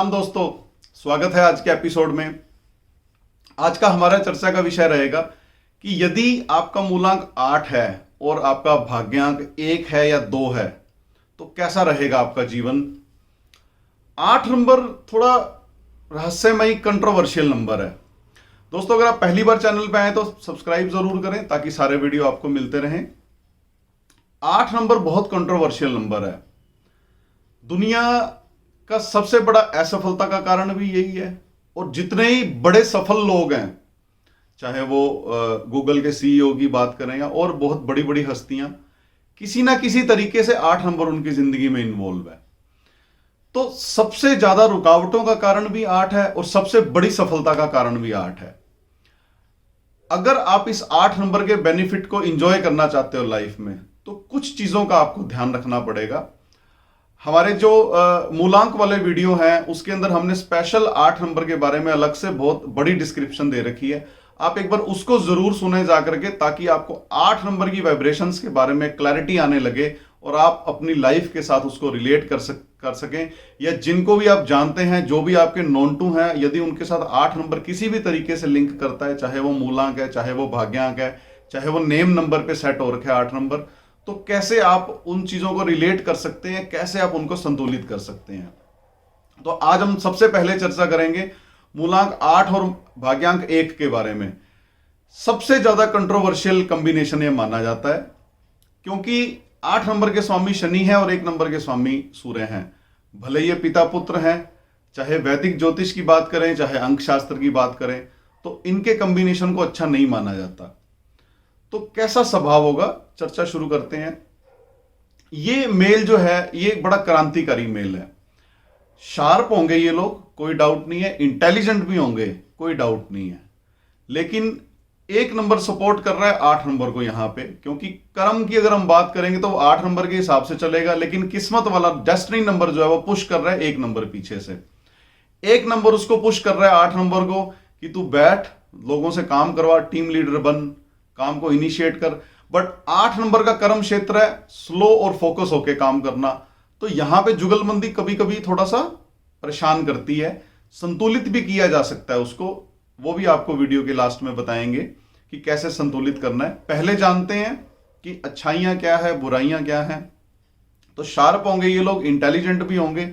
प्रणाम दोस्तों, स्वागत है आज के एपिसोड में। आज का हमारा चर्चा का विषय रहेगा कि यदि आपका मूलांक 8 है और आपका भाग्यांक 1 है या 2 है तो कैसा रहेगा आपका जीवन। 8 नंबर थोड़ा रहस्यमयी कंट्रोवर्शियल नंबर है। दोस्तों, अगर आप पहली बार चैनल पे आए तो सब्सक्राइब जरूर करें ताकि सारे वीडियो आपको मिलते रहें। 8 नंबर बहुत कंट्रोवर्शियल नंबर है। दुनिया का सबसे बड़ा असफलता का कारण भी यही है। और जितने ही बड़े सफल लोग हैं, चाहे वो गूगल के सीईओ की बात करें या और बहुत बड़ी बड़ी हस्तियां, किसी ना किसी तरीके से 8 नंबर उनकी जिंदगी में इन्वॉल्व है। तो सबसे ज्यादा रुकावटों का कारण भी 8 है और सबसे बड़ी सफलता का कारण भी 8 है। अगर आप इस 8 नंबर के बेनिफिट को एंजॉय करना चाहते हो लाइफ में, तो कुछ चीजों का आपको ध्यान रखना पड़ेगा। हमारे जो मूलांक वाले वीडियो हैं उसके अंदर हमने स्पेशल 8 नंबर के बारे में अलग से बहुत बड़ी डिस्क्रिप्शन दे रखी है। आप एक बार उसको जरूर सुने जाकर के, ताकि आपको 8 नंबर की वाइब्रेशंस के बारे में क्लैरिटी आने लगे और आप अपनी लाइफ के साथ उसको रिलेट कर सकें। या जिनको भी आप जानते हैं, जो भी आपके नॉन टू हैं, यदि उनके साथ 8 नंबर किसी भी तरीके से लिंक करता है, चाहे वो मूलांक है, चाहे वो भाग्यांक है, चाहे वो नेम नंबर पे सेट हो रखा है 8 नंबर, तो कैसे आप उन चीजों को रिलेट कर सकते हैं, कैसे आप उनको संतुलित कर सकते हैं। तो आज हम सबसे पहले चर्चा करेंगे मूलांक 8 और भाग्यांक 1 के बारे में। सबसे ज्यादा कंट्रोवर्शियल कॉम्बिनेशन यह माना जाता है, क्योंकि 8 नंबर के स्वामी शनि है और 1 नंबर के स्वामी सूर्य हैं। भले ये पिता पुत्र हैं, चाहे वैदिक ज्योतिष की बात करें, चाहे अंक शास्त्र की बात करें, तो इनके कॉम्बिनेशन को अच्छा नहीं माना जाता। तो कैसा स्वभाव होगा, चर्चा शुरू करते हैं। ये मेल जो है, ये एक बड़ा क्रांतिकारी मेल है। शार्प होंगे ये लोग, कोई डाउट नहीं है। इंटेलिजेंट भी होंगे, कोई डाउट नहीं है। लेकिन 1 नंबर सपोर्ट कर रहा है 8 नंबर को यहां पे, क्योंकि कर्म की अगर हम बात करेंगे तो 8 नंबर के हिसाब से चलेगा, लेकिन किस्मत वाला डेस्टिनी नंबर जो है वो पुश कर रहा है 1 नंबर पीछे से। 1 नंबर उसको पुश कर रहा है 8 नंबर को कि तू बैठ, लोगों से काम करवा, टीम लीडर बन, काम को इनिशिएट कर। बट 8 नंबर का कर्म क्षेत्र है स्लो और फोकस होकर काम करना। तो यहां पे जुगलबंदी कभी कभी थोड़ा सा परेशान करती है। संतुलित भी किया जा सकता है उसको, वो भी आपको वीडियो के लास्ट में बताएंगे कि कैसे संतुलित करना है। पहले जानते हैं कि अच्छाइयां क्या है, बुराइयां क्या है। तो शार्प होंगे ये लोग, इंटेलिजेंट भी होंगे,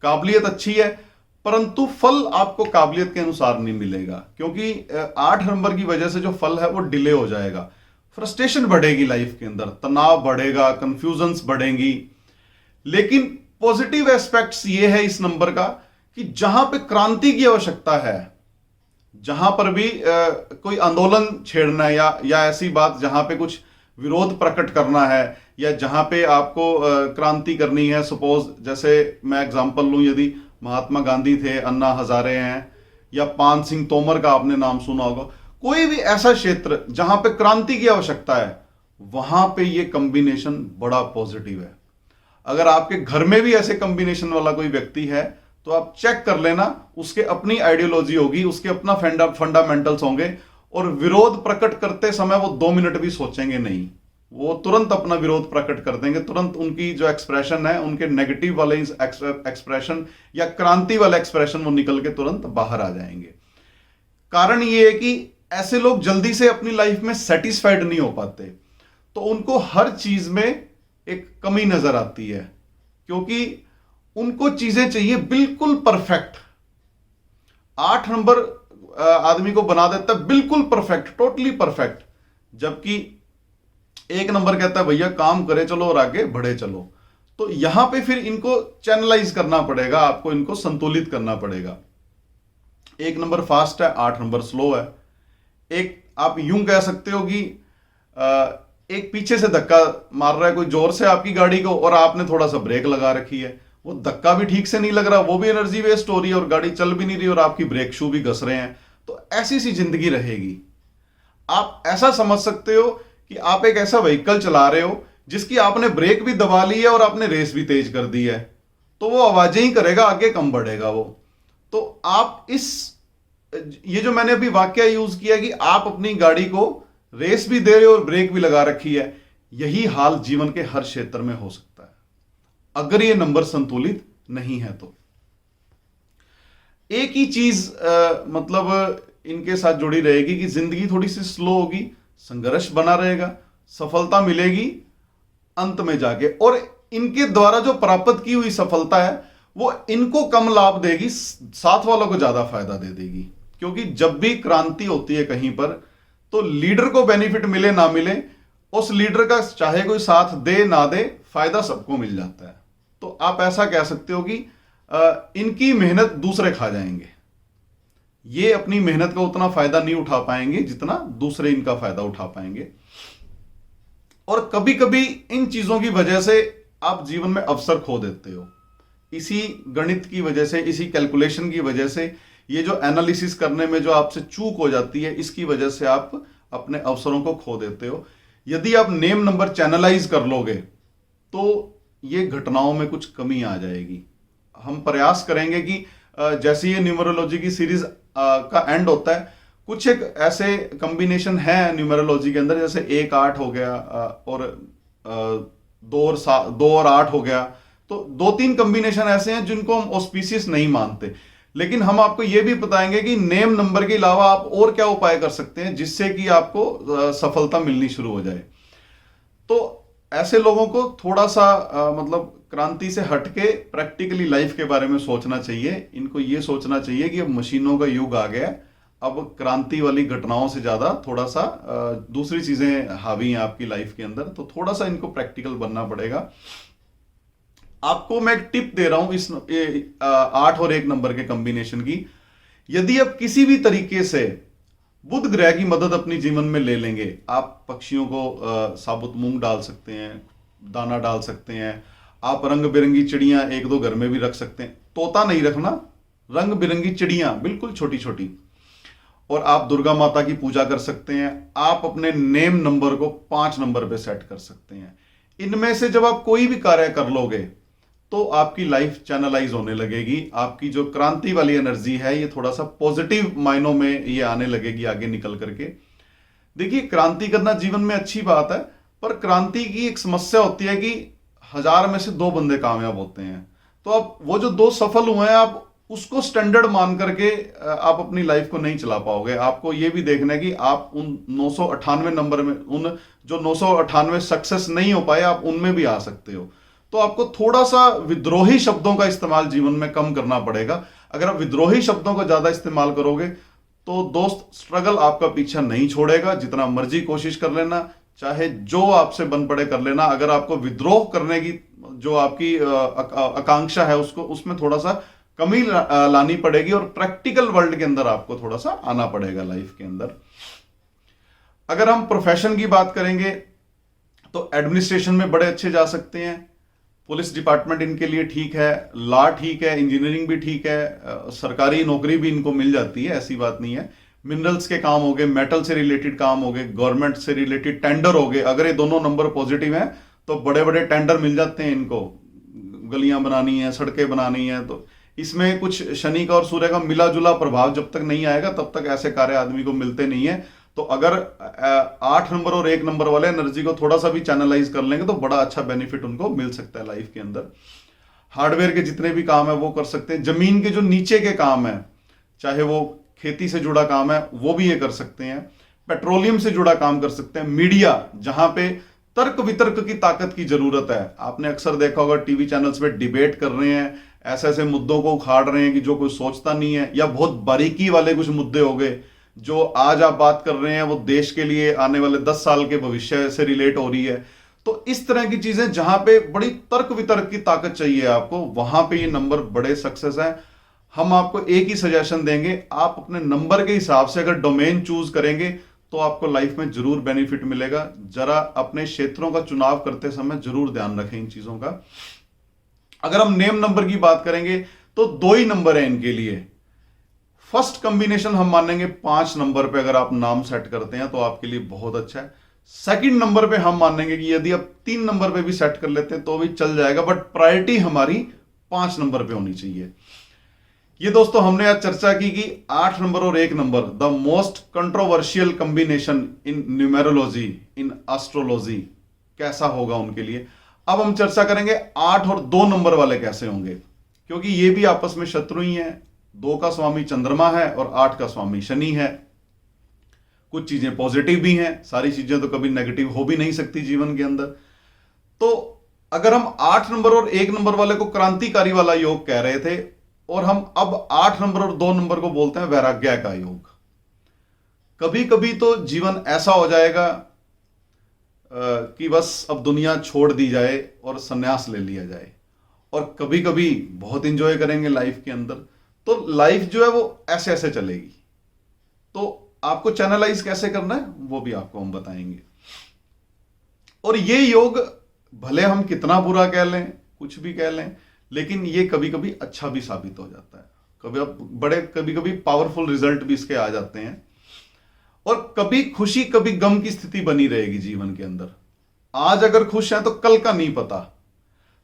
काबिलियत अच्छी है, परंतु फल आपको काबिलियत के अनुसार नहीं मिलेगा, क्योंकि 8 नंबर की वजह से जो फल है वो डिले हो जाएगा। फ्रस्ट्रेशन बढ़ेगी लाइफ के अंदर, तनाव बढ़ेगा, कंफ्यूजन्स बढ़ेंगी। लेकिन पॉजिटिव एस्पेक्ट्स ये है इस नंबर का कि जहां पे क्रांति की आवश्यकता है, जहां पर भी कोई आंदोलन छेड़ना है या ऐसी बात जहां पे कुछ विरोध प्रकट करना है, या जहां पे आपको क्रांति करनी है। सपोज जैसे मैं एग्जांपल लूं, यदि महात्मा गांधी थे, अन्ना हजारे हैं, या पान सिंह तोमर का आपने नाम सुना होगा, कोई भी ऐसा क्षेत्र जहां पे क्रांति की आवश्यकता है, वहां पे ये कॉम्बिनेशन बड़ा पॉजिटिव है। अगर आपके घर में भी ऐसे कॉम्बिनेशन वाला कोई व्यक्ति है तो आप चेक कर लेना, उसके अपनी आइडियोलॉजी होगी, उसके अपना फंडामेंटल्स होंगे, और विरोध प्रकट करते समय वो 2 मिनट भी सोचेंगे नहीं, वो तुरंत अपना विरोध प्रकट कर देंगे। तुरंत उनकी जो एक्सप्रेशन है, उनके नेगेटिव वाले एक्सप्रेशन या क्रांति वाले एक्सप्रेशन वो निकल के तुरंत बाहर आ जाएंगे। कारण ये है कि ऐसे लोग जल्दी से अपनी लाइफ में सेटिस्फाइड नहीं हो पाते, तो उनको हर चीज में एक कमी नजर आती है, क्योंकि उनको चीजें चाहिए बिल्कुल परफेक्ट। 8 नंबर आदमी को बना देता है बिल्कुल परफेक्ट, टोटली परफेक्ट, जबकि 1 नंबर कहता है भैया काम करे चलो और आगे बढ़े चलो। तो यहां पे फिर इनको चैनलाइज करना पड़ेगा, आपको इनको संतुलित करना पड़ेगा। 1 नंबर फास्ट है, 8 नंबर स्लो है। एक आप यूं कह सकते हो कि एक पीछे से धक्का मार रहा है कोई जोर से आपकी गाड़ी को, और आपने थोड़ा सा ब्रेक लगा रखी है, वो धक्का भी ठीक से नहीं लग रहा, वो भी एनर्जी वेस्ट हो रही है, और गाड़ी चल भी नहीं रही, और आपकी ब्रेक शू भी घस रहे हैं। तो ऐसी सी जिंदगी रहेगी। आप ऐसा समझ सकते हो कि आप एक ऐसा व्हीकल चला रहे हो जिसकी आपने ब्रेक भी दबा ली है और आपने रेस भी तेज कर दी है, तो वो आवाजें ही करेगा, आगे कम बढ़ेगा वो। तो आप ये जो मैंने अभी वाक्य यूज किया कि आप अपनी गाड़ी को रेस भी दे रहे हो और ब्रेक भी लगा रखी है, यही हाल जीवन के हर क्षेत्र में हो सकता है अगर ये नंबर संतुलित नहीं है तो। एक ही चीज मतलब इनके साथ जुड़ी रहेगी कि जिंदगी थोड़ी सी स्लो होगी, संघर्ष बना रहेगा, सफलता मिलेगी अंत में जाके, और इनके द्वारा जो प्राप्त की हुई सफलता है वो इनको कम लाभ देगी, साथ वालों को ज्यादा फायदा दे देगी। क्योंकि जब भी क्रांति होती है कहीं पर, तो लीडर को बेनिफिट मिले ना मिले, उस लीडर का चाहे कोई साथ दे ना दे, फायदा सबको मिल जाता है। तो आप ऐसा कह सकते हो कि इनकी मेहनत दूसरे खा जाएंगे, ये अपनी मेहनत का उतना फायदा नहीं उठा पाएंगे जितना दूसरे इनका फायदा उठा पाएंगे। और कभी कभी इन चीजों की वजह से आप जीवन में अवसर खो देते हो, इसी गणित की वजह से, इसी कैलकुलेशन की वजह से, ये जो एनालिसिस करने में जो आपसे चूक हो जाती है, इसकी वजह से आप अपने अवसरों को खो देते हो। यदि आप नेम नंबर चैनलाइज कर लोगे तो ये घटनाओं में कुछ कमी आ जाएगी। हम प्रयास करेंगे कि जैसे ये न्यूमरोलॉजी की सीरीज का एंड होता है, कुछ एक ऐसे कॉम्बिनेशन है न्यूमरोलॉजी के अंदर, जैसे 1 8 हो गया और 2 और 8 हो गया, तो 2-3 कॉम्बिनेशन ऐसे हैं जिनको हम ऑस्पिशियस नहीं मानते। लेकिन हम आपको यह भी बताएंगे कि नेम नंबर के अलावा आप और क्या उपाय कर सकते हैं जिससे कि आपको सफलता मिलनी शुरू हो जाए। तो ऐसे लोगों को थोड़ा सा मतलब क्रांति से हटके प्रैक्टिकली लाइफ के बारे में सोचना चाहिए। इनको यह सोचना चाहिए कि अब मशीनों का युग आ गया, अब क्रांति वाली घटनाओं से ज्यादा थोड़ा सा दूसरी चीजें हावी हैं आपकी लाइफ के अंदर, तो थोड़ा सा इनको प्रैक्टिकल बनना पड़ेगा। आपको मैं एक टिप दे रहा हूं इस 8 और 1 नंबर के कॉम्बिनेशन की। यदि आप किसी भी तरीके से बुध ग्रह की मदद अपनी जीवन में ले लेंगे, आप पक्षियों को साबुत मूंग डाल सकते हैं, दाना डाल सकते हैं, आप रंग बिरंगी चिड़ियां 1-2 घर में भी रख सकते हैं। तोता नहीं रखना, रंग बिरंगी चिड़ियां बिल्कुल छोटी छोटी। और आप दुर्गा माता की पूजा कर सकते हैं। आप अपने नेम नंबर को 5 नंबर पे सेट कर सकते हैं। इनमें से जब आप कोई भी कार्य कर लोगे तो आपकी लाइफ चैनलाइज होने लगेगी। आपकी जो क्रांति वाली एनर्जी है ये थोड़ा सा पॉजिटिव मायनों में ये आने लगेगी आगे निकल करके। देखिए, क्रांति करना जीवन में अच्छी बात है, पर क्रांति की एक समस्या होती है कि 1000 में से 2 बंदे कामयाब होते हैं। तो आप वो जो 2 सफल हुए हैं, आप उसको स्टैंडर्ड मान करके आप अपनी लाइफ को नहीं चला पाओगे। आपको ये भी देखना है कि आप उन 998 नंबर में, उन जो 998 सक्सेस नहीं हो पाए, आप उनमें भी आ सकते हो। तो आपको थोड़ा सा विद्रोही शब्दों का इस्तेमाल जीवन में कम करना पड़ेगा। अगर आप विद्रोही शब्दों का ज्यादा इस्तेमाल करोगे तो दोस्त, स्ट्रगल आपका पीछा नहीं छोड़ेगा। जितना मर्जी कोशिश कर लेना, चाहे जो आपसे बन पड़े कर लेना, अगर आपको विद्रोह करने की जो आपकी आकांक्षा है उसको, उसमें थोड़ा सा कमी लानी पड़ेगी और प्रैक्टिकल वर्ल्ड के अंदर आपको थोड़ा सा आना पड़ेगा लाइफ के अंदर। अगर हम प्रोफेशन की बात करेंगे तो एडमिनिस्ट्रेशन में बड़े अच्छे जा सकते हैं, पुलिस डिपार्टमेंट इनके लिए ठीक है, लॉ ठीक है, इंजीनियरिंग भी ठीक है, सरकारी नौकरी भी इनको मिल जाती है, ऐसी बात नहीं है। मिनरल्स के काम हो गए, मेटल से रिलेटेड काम हो गए, गवर्नमेंट से रिलेटेड टेंडर हो गए, अगर ये दोनों नंबर पॉजिटिव हैं तो बड़े बड़े टेंडर मिल जाते हैं इनको। गलियां बनानी है, सड़कें बनानी है, तो इसमें कुछ शनि का और सूर्य का मिला जुला प्रभाव जब तक नहीं आएगा तब तक ऐसे कार्य आदमी को मिलते नहीं है। तो अगर 8 नंबर और 1 नंबर वाले एनर्जी को थोड़ा सा भी चैनलाइज कर लेंगे तो बड़ा अच्छा बेनिफिट उनको मिल सकता है लाइफ के अंदर। हार्डवेयर के जितने भी काम है वो कर सकते हैं। जमीन के जो नीचे के काम है, चाहे वो खेती से जुड़ा काम है, वो भी ये कर सकते हैं। पेट्रोलियम से जुड़ा काम कर सकते हैं। मीडिया, जहां पे तर्क वितर्क की ताकत की जरूरत है, आपने अक्सर देखा होगा टीवी चैनल्स पे डिबेट कर रहे हैं, ऐसे ऐसे मुद्दों को उखाड़ रहे हैं कि जो कोई सोचता नहीं है, या बहुत बारीकी वाले कुछ मुद्दे हो गए जो आज आप बात कर रहे हैं वो देश के लिए आने वाले 10 साल के भविष्य से रिलेट हो रही है। तो इस तरह की चीजें जहां पे बड़ी तर्क वितर्क की ताकत चाहिए आपको, वहां पे ये नंबर बड़े सक्सेस है। हम आपको एक ही सजेशन देंगे, आप अपने नंबर के हिसाब से अगर डोमेन चूज करेंगे तो आपको लाइफ में जरूर बेनिफिट मिलेगा। जरा अपने क्षेत्रों का चुनाव करते समय जरूर ध्यान रखें इन चीजों का। अगर हम नेम नंबर की बात करेंगे तो 2 ही नंबर है इनके लिए। फर्स्ट कॉम्बिनेशन हम मानेंगे 5 नंबर पे अगर आप नाम सेट करते हैं तो आपके लिए बहुत अच्छा है। सेकंड नंबर पे हम मानेंगे कि यदि आप 3 नंबर पे भी सेट कर लेते हैं तो भी चल जाएगा, बट प्रायोरिटी हमारी 5 नंबर पे होनी चाहिए। ये दोस्तों हमने आज चर्चा की कि 8 नंबर और 1 number the most controversial combination in numerology, in astrology, कैसा होगा उनके लिए। अब हम चर्चा करेंगे 8 और 2 नंबर वाले कैसे होंगे, क्योंकि ये भी आपस में शत्रु ही हैं। 2 का स्वामी चंद्रमा है और 8 का स्वामी शनि है। कुछ चीजें पॉजिटिव भी हैं, सारी चीजें तो कभी नेगेटिव हो भी नहीं सकती जीवन के अंदर। तो अगर हम 8 नंबर और 1 नंबर वाले को क्रांतिकारी वाला योग कह रहे थे, और हम अब 8 नंबर और 2 नंबर को बोलते हैं वैराग्य का योग। कभी कभी तो जीवन ऐसा हो जाएगा कि बस अब दुनिया छोड़ दी जाए और संन्यास ले लिया जाए, और कभी कभी बहुत इंजॉय करेंगे लाइफ के अंदर। तो लाइफ जो है वो ऐसे ऐसे चलेगी। तो आपको चैनलाइज कैसे करना है वो भी आपको हम बताएंगे। और ये योग भले हम कितना बुरा कह लें, कुछ भी कह लें, लेकिन ये कभी कभी अच्छा भी साबित हो जाता है। कभी कभी पावरफुल रिजल्ट भी इसके आ जाते हैं। और कभी खुशी कभी गम की स्थिति बनी रहेगी जीवन के अंदर। आज अगर खुश हैं तो कल का नहीं पता,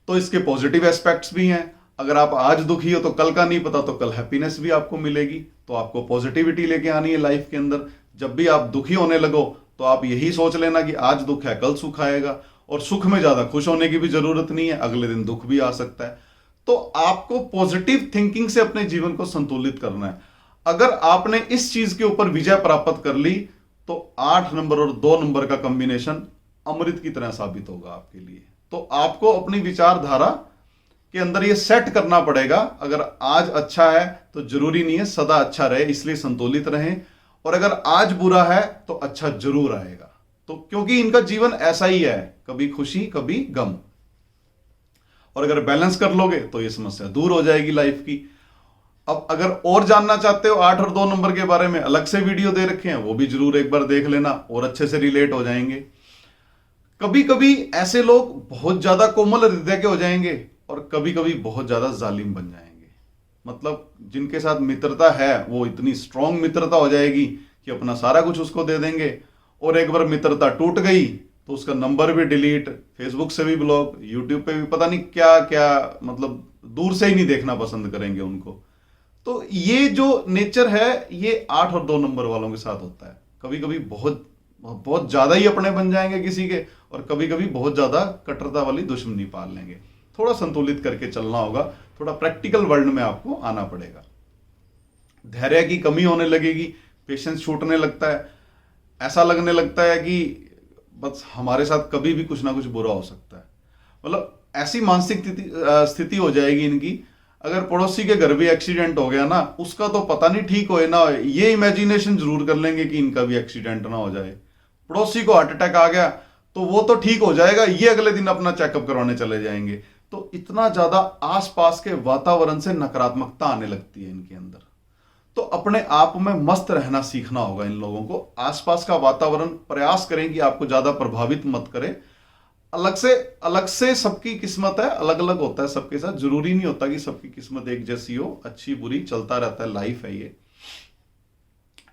तो इसके पॉजिटिव एस्पेक्ट्स भी हैं। अगर आप आज दुखी हो तो कल का नहीं पता, तो कल हैप्पीनेस भी आपको मिलेगी। तो आपको पॉजिटिविटी लेके आनी है लाइफ के अंदर। जब भी आप दुखी होने लगो तो आप यही सोच लेना कि आज दुख है कल सुख आएगा, और सुख में ज्यादा खुश होने की भी जरूरत नहीं है, अगले दिन दुख भी आ सकता है। तो आपको पॉजिटिव थिंकिंग से अपने जीवन को संतुलित करना है। अगर आपने इस चीज के ऊपर विजय प्राप्त कर ली तो 8 नंबर और 2 नंबर का कॉम्बिनेशन अमृत की तरह साबित होगा आपके लिए। तो आपको अपनी विचारधारा के अंदर ये सेट करना पड़ेगा। अगर आज अच्छा है तो जरूरी नहीं है सदा अच्छा रहे, इसलिए संतुलित रहें। और अगर आज बुरा है तो अच्छा जरूर आएगा। तो क्योंकि इनका जीवन ऐसा ही है, कभी खुशी कभी गम। और अगर बैलेंस कर लोगे तो ये समस्या दूर हो जाएगी लाइफ की। अब अगर और जानना चाहते हो 8 और 2 नंबर के बारे में, अलग से वीडियो दे रखे हैं, वो भी जरूर एक बार देख लेना और अच्छे से रिलेट हो जाएंगे। कभी कभी ऐसे लोग बहुत ज्यादा कोमल हृदय के हो जाएंगे और कभी कभी बहुत ज्यादा जालिम बन जाएंगे। मतलब जिनके साथ मित्रता है वो इतनी स्ट्रांग मित्रता हो जाएगी कि अपना सारा कुछ उसको दे देंगे, और एक बार मित्रता टूट गई तो उसका नंबर भी डिलीट, फेसबुक से भी ब्लॉक, यूट्यूब पे भी पता नहीं क्या क्या, मतलब दूर से ही नहीं देखना पसंद करेंगे उनको। तो ये जो नेचर है ये 8 और 2 नंबर वालों के साथ होता है। कभी कभी बहुत बहुत ज्यादा ही अपने बन जाएंगे किसी के, और कभी कभी बहुत ज्यादा कट्टरता वाली दुश्मनी पाल लेंगे। थोड़ा संतुलित करके चलना होगा, थोड़ा प्रैक्टिकल वर्ल्ड में आपको आना पड़ेगा। धैर्य की कमी होने लगेगी, पेशेंस छूटने लगता है, ऐसा लगने लगता है कि बस हमारे साथ कभी भी कुछ ना कुछ बुरा हो सकता है। मतलब ऐसी मानसिक स्थिति हो जाएगी इनकी, अगर पड़ोसी के घर भी एक्सीडेंट हो गया ना, उसका तो पता नहीं ठीक होए ना होए, ये इमेजिनेशन जरूर कर लेंगे कि इनका भी एक्सीडेंट ना हो जाए। पड़ोसी को हार्ट अटैक आ गया तो वो तो ठीक हो जाएगा, ये अगले दिन अपना चेकअप करवाने चले जाएंगे। तो इतना ज्यादा आसपास के वातावरण से नकारात्मकता आने लगती है इनके अंदर। तो अपने आप में मस्त रहना सीखना होगा इन लोगों को। आसपास का वातावरण प्रयास करें कि आपको ज्यादा प्रभावित मत करे। अलग से सबकी किस्मत है, अलग अलग होता है सबके साथ। जरूरी नहीं होता कि सबकी किस्मत एक जैसी हो, अच्छी बुरी चलता रहता है, लाइफ है ये।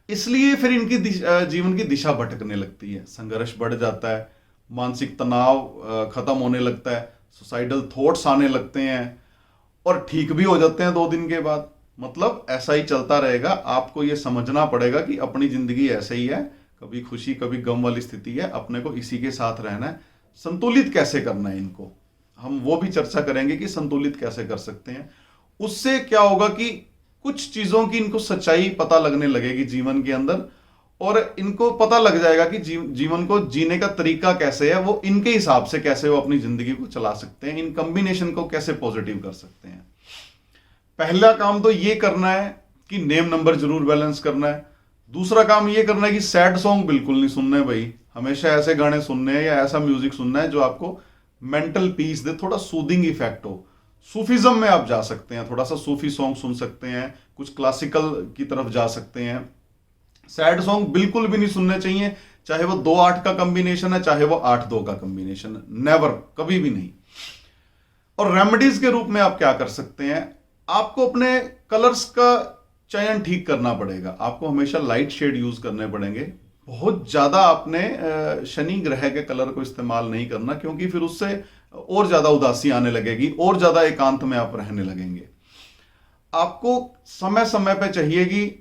इसलिए फिर इनकी जीवन की दिशा भटकने लगती है, संघर्ष बढ़ जाता है, मानसिक तनाव खत्म होने लगता है, सुसाइडल थॉट्स आने लगते हैं, और ठीक भी हो जाते हैं 2 दिन के बाद। मतलब ऐसा ही चलता रहेगा। आपको यह समझना पड़ेगा कि अपनी जिंदगी ऐसे ही है, कभी खुशी कभी गम वाली स्थिति है, अपने को इसी के साथ रहना है। संतुलित कैसे करना है इनको, हम वो भी चर्चा करेंगे कि संतुलित कैसे कर सकते हैं। उससे क्या होगा कि कुछ चीजों की इनको सच्चाई पता लगने लगेगी जीवन के अंदर, और इनको पता लग जाएगा कि जीवन को जीने का तरीका कैसे है, वो इनके हिसाब से कैसे वो अपनी जिंदगी को चला सकते हैं, इन कॉम्बिनेशन को कैसे पॉजिटिव कर सकते हैं। पहला काम तो ये करना है कि नेम नंबर जरूर बैलेंस करना है। दूसरा काम ये करना है कि सैड सॉन्ग बिल्कुल नहीं सुनने भाई, हमेशा ऐसे गाने सुनने हैं या ऐसा म्यूजिक सुनना है जो आपको मेंटल पीस दे, थोड़ा सूदिंग इफेक्ट हो। सूफिज्म में आप जा सकते हैं, थोड़ा सा सूफी सॉन्ग सुन सकते हैं, कुछ क्लासिकल की तरफ जा सकते हैं। सैड सॉन्ग बिल्कुल भी नहीं सुनने चाहिए, चाहे वो 2-8 का कॉम्बिनेशन है, चाहे वो 8-2 का कॉम्बिनेशन, नेवर, कभी भी नहीं। और रेमेडीज के रूप में आप क्या कर सकते हैं, आपको अपने कलर्स का चयन ठीक करना पड़ेगा। आपको हमेशा लाइट शेड यूज करने पड़ेंगे। बहुत ज्यादा आपने शनि ग्रह के कलर को इस्तेमाल नहीं करना, क्योंकि फिर उससे और ज्यादा उदासी आने लगेगी, और ज्यादा एकांत में आप रहने लगेंगे। आपको समय समय पे चाहिए कि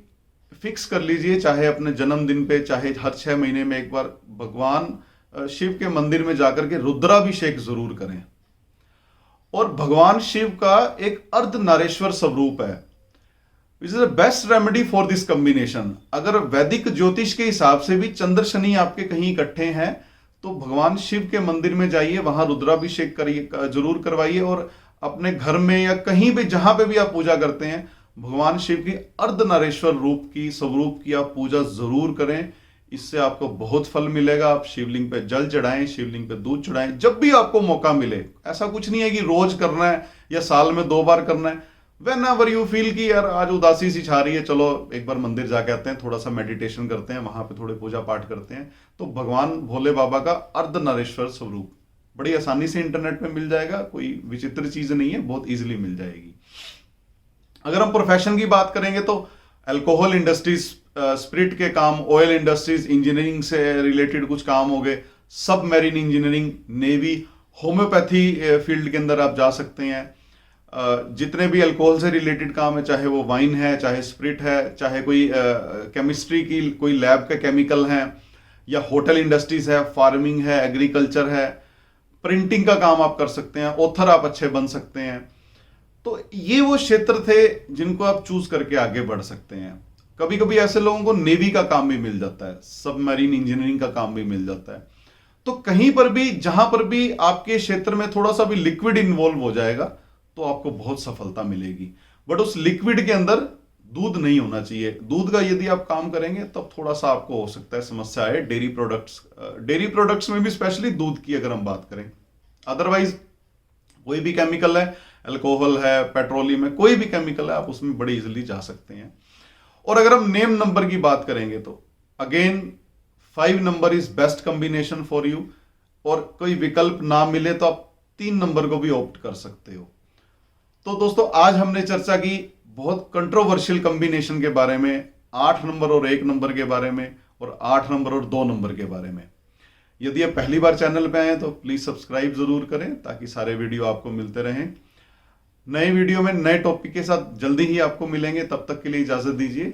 फिक्स कर लीजिए, चाहे अपने जन्मदिन पे, चाहे हर 6 महीने में एक बार भगवान शिव के मंदिर में जाकर के रुद्राभिषेक जरूर करें। और भगवान शिव का एक अर्धनारीश्वर स्वरूप है। Which is the best remedy for this combination. अगर वैदिक ज्योतिष के हिसाब से भी चंद्र शनि आपके कहीं इकट्ठे हैं तो भगवान शिव के मंदिर में जाइए, वहां रुद्राभिषेक करिए, जरूर करवाइए, और अपने घर में या कहीं भी जहां पे भी आप पूजा करते हैं भगवान शिव की अर्धनारेश्वर रूप की, स्वरूप की आप पूजा जरूर करें। इससे आपको बहुत फल मिलेगा। आप शिवलिंग पे जल चढ़ाएं, शिवलिंग पे दूध चढ़ाएं, जब भी आपको मौका मिले। ऐसा कुछ नहीं है कि रोज करना है या साल में 2 बार करना है। वेन एवर यू फील कि यार आज उदासी सी छा रही है, चलो एक बार मंदिर जाके आते हैं, थोड़ा सा मेडिटेशन करते हैं, वहां पे थोड़े पूजा पाठ करते हैं, तो भगवान भोले बाबा का अर्धनारेश्वर स्वरूप बड़ी आसानी से इंटरनेट पे मिल जाएगा। कोई विचित्र चीज नहीं है, बहुत इजीली मिल जाएगी। अगर हम प्रोफेशन की बात करेंगे तो अल्कोहल इंडस्ट्रीज, स्पिरिट के काम, ऑयल इंडस्ट्रीज, इंजीनियरिंग से रिलेटेड कुछ काम हो गए, सब marine engineering, navy, homeopathy field के अंदर आप जा सकते हैं। जितने भी अल्कोहल से रिलेटेड काम है, चाहे वो वाइन है, चाहे स्पिरिट है, चाहे कोई केमिस्ट्री की कोई लैब के केमिकल हैं, या होटल इंडस्ट्रीज है, फार्मिंग है, एग्रीकल्चर है, प्रिंटिंग का काम आप कर सकते हैं, ऑथर आप अच्छे बन सकते हैं। तो ये वो क्षेत्र थे जिनको आप चूज करके आगे बढ़ सकते हैं। कभी कभी ऐसे लोगों को नेवी का काम भी मिल जाता है, सबमरीन इंजीनियरिंग का काम भी मिल जाता है। तो कहीं पर भी जहां पर भी आपके क्षेत्र में थोड़ा सा भी लिक्विड इन्वॉल्व हो जाएगा तो आपको बहुत सफलता मिलेगी। बट उस लिक्विड के अंदर दूध नहीं होना चाहिए। दूध का यदि आप काम करेंगे तब थोड़ा सा आपको हो सकता है समस्या है। डेयरी प्रोडक्ट्स में भी स्पेशली दूध की अगर हम बात करें, अदरवाइज कोई भी केमिकल है, अल्कोहल है, पेट्रोलियम है, कोई भी केमिकल है, आप उसमें बड़ी इजीली जा सकते हैं। और अगर हम नेम नंबर की बात करेंगे तो again 5 number is best combination for you. और कोई विकल्प ना मिले तो आप 3 नंबर को भी ऑप्ट कर सकते हो। तो दोस्तों आज हमने चर्चा की बहुत कंट्रोवर्शियल कॉम्बिनेशन के बारे में, 8 नंबर और 1 नंबर के बारे में, और 8 नंबर और 2 नंबर के बारे में। यदि आप पहली बार चैनल पे आए तो प्लीज सब्सक्राइब जरूर करें ताकि सारे वीडियो आपको मिलते रहें। नए वीडियो में नए टॉपिक के साथ जल्दी ही आपको मिलेंगे। तब तक के लिए इजाजत दीजिए।